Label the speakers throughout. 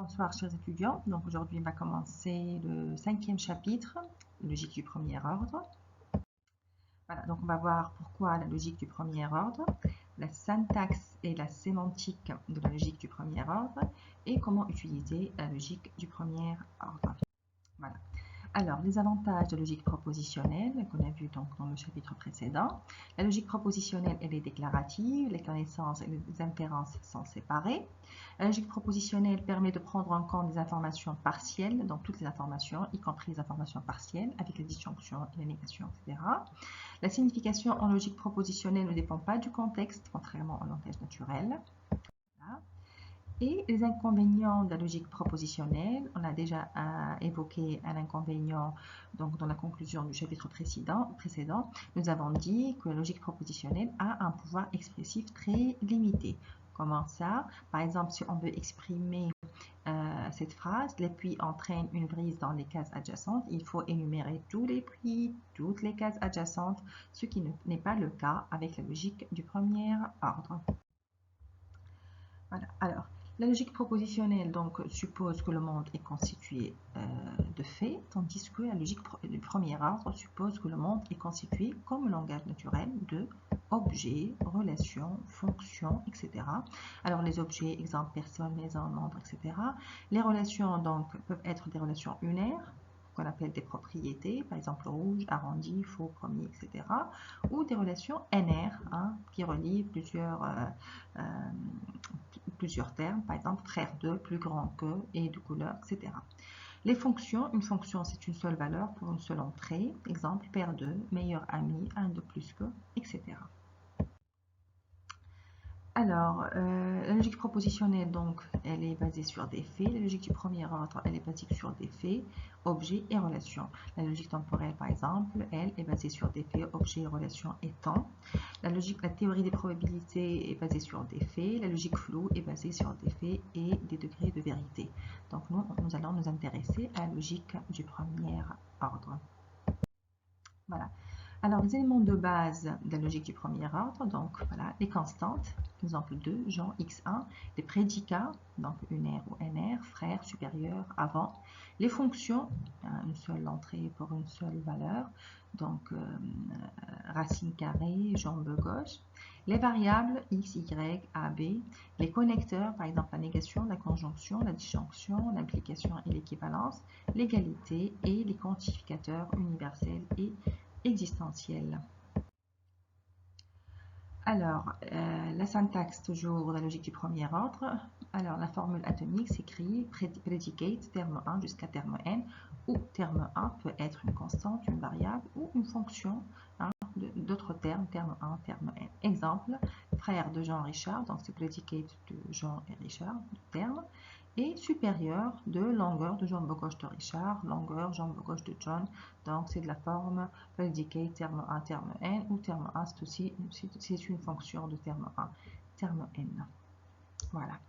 Speaker 1: Bonsoir chers étudiants, donc aujourd'hui on va commencer le 5e chapitre, logique du premier ordre. Voilà, donc on va voir pourquoi la logique du premier ordre, la syntaxe et la sémantique de la logique du premier ordre et comment utiliser la logique du premier ordre. Voilà. Alors, les avantages de la logique propositionnelle qu'on a vu donc dans le chapitre précédent. La logique propositionnelle, elle est déclarative, les connaissances et les inférences sont séparées. La logique propositionnelle permet de prendre en compte des informations partielles, donc toutes les informations, y compris les informations partielles, avec les disjonctions et les négations, etc. La signification en logique propositionnelle ne dépend pas du contexte, contrairement au langage naturel. Voilà. Et les inconvénients de la logique propositionnelle, on a déjà évoqué un inconvénient donc, dans la conclusion du chapitre précédent. Nous avons dit que la logique propositionnelle a un pouvoir expressif très limité. Comment ça? Par exemple, si on veut exprimer cette phrase, les puits entraînent une brise dans les cases adjacentes, il faut énumérer tous les puits, toutes les cases adjacentes, ce qui n'est pas le cas avec la logique du premier ordre. Voilà. Alors, la logique propositionnelle donc, suppose que le monde est constitué de faits, tandis que la logique du premier ordre suppose que le monde est constitué, comme le langage naturel, de objets, relations, fonctions, etc. Alors, les objets, exemple, personne, maison, nombre, etc. Les relations donc, peuvent être des relations unaires, qu'on appelle des propriétés, par exemple rouge, arrondi, faux, premier, etc. Ou des relations NR, qui relient plusieurs termes, par exemple frère de, plus grand que, et de couleur, etc. Les fonctions, une fonction c'est une seule valeur pour une seule entrée, exemple père de, meilleur ami, un de plus que, etc. Alors, la logique propositionnelle, donc, elle est basée sur des faits. La logique du premier ordre, elle est basée sur des faits, objets et relations. La logique temporelle, par exemple, elle est basée sur des faits, objets, relations et temps. La théorie des probabilités est basée sur des faits. La logique floue est basée sur des faits et des degrés de vérité. Donc, nous allons nous intéresser à la logique du premier ordre. Voilà. Alors, les éléments de base de la logique du premier ordre, donc voilà, les constantes, exemple 2, Jean x1, les prédicats, donc unaire ou nr, frère, supérieur, avant, les fonctions, une seule entrée pour une seule valeur, donc racine carrée, jambe gauche, les variables x, y, a, b, les connecteurs, par exemple la négation, la conjonction, la disjonction, l'implication et l'équivalence, l'égalité et les quantificateurs universels et existentielle. Alors, la syntaxe toujours de la logique du premier ordre. Alors, la formule atomique s'écrit predicate, terme 1 jusqu'à terme n, où terme 1 peut être une constante, une variable ou une fonction d'autres termes, terme 1, terme n. Exemple, frère de Jean-Richard, donc c'est predicate de Jean et Richard, terme, et supérieur de longueur de jambe gauche de Richard, longueur jambe gauche de John, donc c'est de la forme predicate terme 1, terme n, ou terme 1 c'est aussi une fonction de terme 1, terme n. Voilà.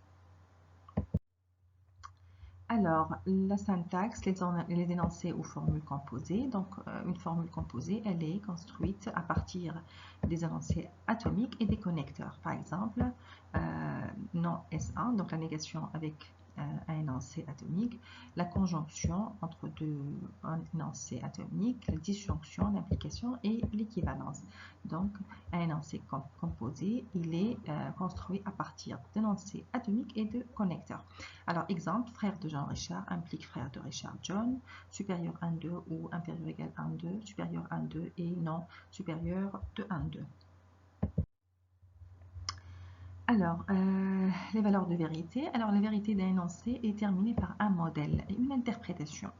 Speaker 1: Alors, la syntaxe, les énoncés ou formules composées. Donc, une formule composée, elle est construite à partir des énoncés atomiques et des connecteurs. Par exemple, non S1, donc la négation avec un énoncé atomique, la conjonction entre un énoncé atomique, la disjonction, l'implication et l'équivalence. Donc, un énoncé composé, il est construit à partir d'énoncés atomiques et de connecteurs. Alors, exemple, frère de Jean-Richard implique frère de Richard John, supérieur 1,2 ou inférieur égal 1,2, supérieur 1,2 et non supérieur de 1,2. Alors, les valeurs de vérité. Alors, la vérité d'un énoncé est déterminée par un modèle et une interprétation.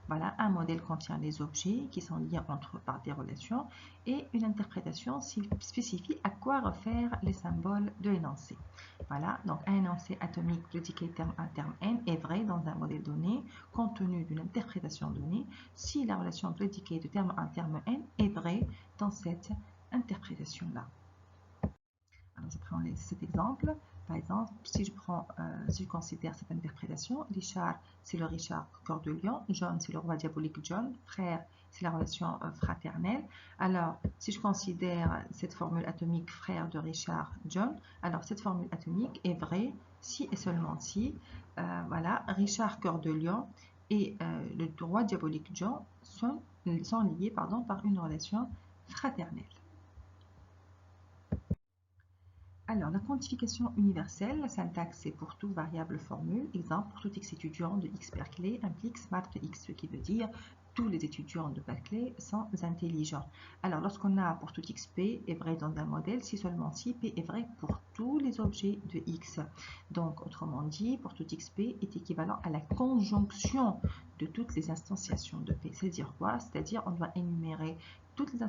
Speaker 1: Voilà, un modèle contient les objets qui sont liés entre eux par des relations et une interprétation spécifie à quoi refaire les symboles de l'énoncé. Voilà, donc un énoncé atomique predicate terme 1, terme n est vrai dans un modèle donné compte tenu d'une interprétation donnée si la relation predicate de terme 1, terme n est vraie dans cette interprétation-là. Alors, je prends cet exemple. Par exemple, si je considère cette interprétation, Richard, c'est le Richard cœur de lion, John, c'est le roi diabolique John, frère, c'est la relation fraternelle. Alors, si je considère cette formule atomique frère de Richard, John, alors cette formule atomique est vraie si et seulement si, voilà, Richard cœur de lion et le roi diabolique John sont liés par une relation fraternelle. Alors, la quantification universelle, la syntaxe c'est pour toute variable formule. Exemple, pour tout x étudiant de X Berkeley implique smart de X, ce qui veut dire tous les étudiants de Berkeley sont intelligents. Alors, lorsqu'on a pour tout x p est vrai dans un modèle, si seulement si p est vrai pour tous les objets de x. Donc, autrement dit, pour tout x p est équivalent à la conjonction de toutes les instantiations de p. C'est-à-dire quoi? C'est-à-dire on doit énumérer toutes les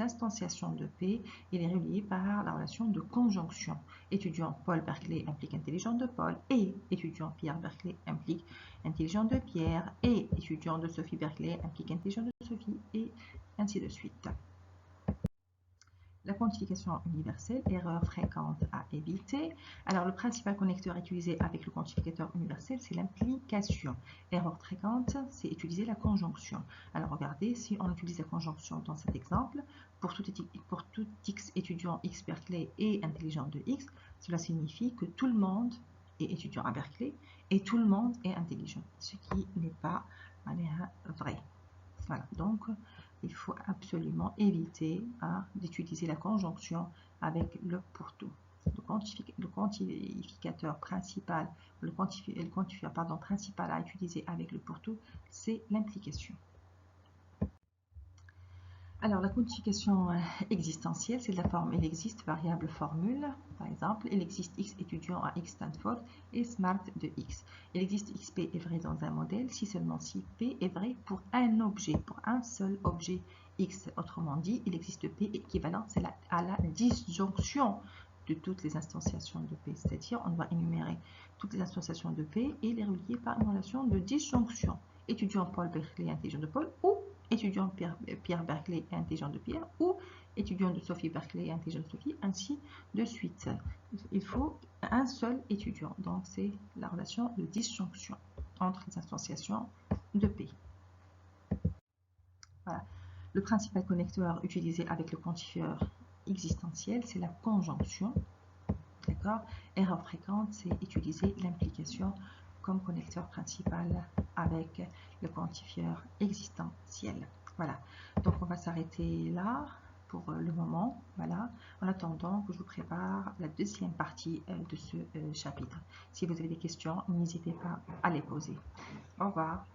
Speaker 1: instantiations de P et les relier par la relation de conjonction. Étudiant Paul Berkeley implique intelligent de Paul et étudiant Pierre Berkeley implique intelligent de Pierre et étudiant de Sophie Berkeley implique intelligent de Sophie et ainsi de suite. La quantification universelle, erreur fréquente à éviter. Alors, le principal connecteur utilisé avec le quantificateur universel, c'est l'implication. Erreur fréquente, c'est utiliser la conjonction. Alors, regardez, si on utilise la conjonction dans cet exemple, pour tout x étudiant X Berkeley est intelligent de X, cela signifie que tout le monde est étudiant à Berkeley et tout le monde est intelligent, ce qui n'est pas vrai. Voilà, donc il faut absolument éviter d'utiliser la conjonction avec le pour tout. Le quantificateur principal, le quantifieur principal à utiliser avec le pour tout, c'est l'implication. Alors, la quantification existentielle, c'est de la forme il existe variable formule. Par exemple, il existe x étudiant à x Stanford et smart de x. Il existe xp est vrai dans un modèle si seulement si p est vrai pour un objet, pour un seul objet x. Autrement dit, il existe p équivalent à la disjonction de toutes les instantiations de p. C'est-à-dire, on doit énumérer toutes les instantiations de p et les relier par une relation de disjonction. Étudiant Paul Berkeley intelligent de Paul ou étudiant Pierre Berkeley et intelligent de Pierre ou étudiant de Sophie Berkeley et intelligent de Sophie, ainsi de suite. Il faut un seul étudiant. Donc, c'est la relation de disjonction entre les instantiations de P. Voilà. Le principal connecteur utilisé avec le quantifieur existentiel, c'est la conjonction. D'accord? Erreur fréquente, c'est utiliser l'implication comme connecteur principal avec le quantifieur existentiel. Voilà, donc on va s'arrêter là pour le moment, voilà, en attendant que je vous prépare la deuxième partie de ce chapitre. Si vous avez des questions, n'hésitez pas à les poser. Au revoir.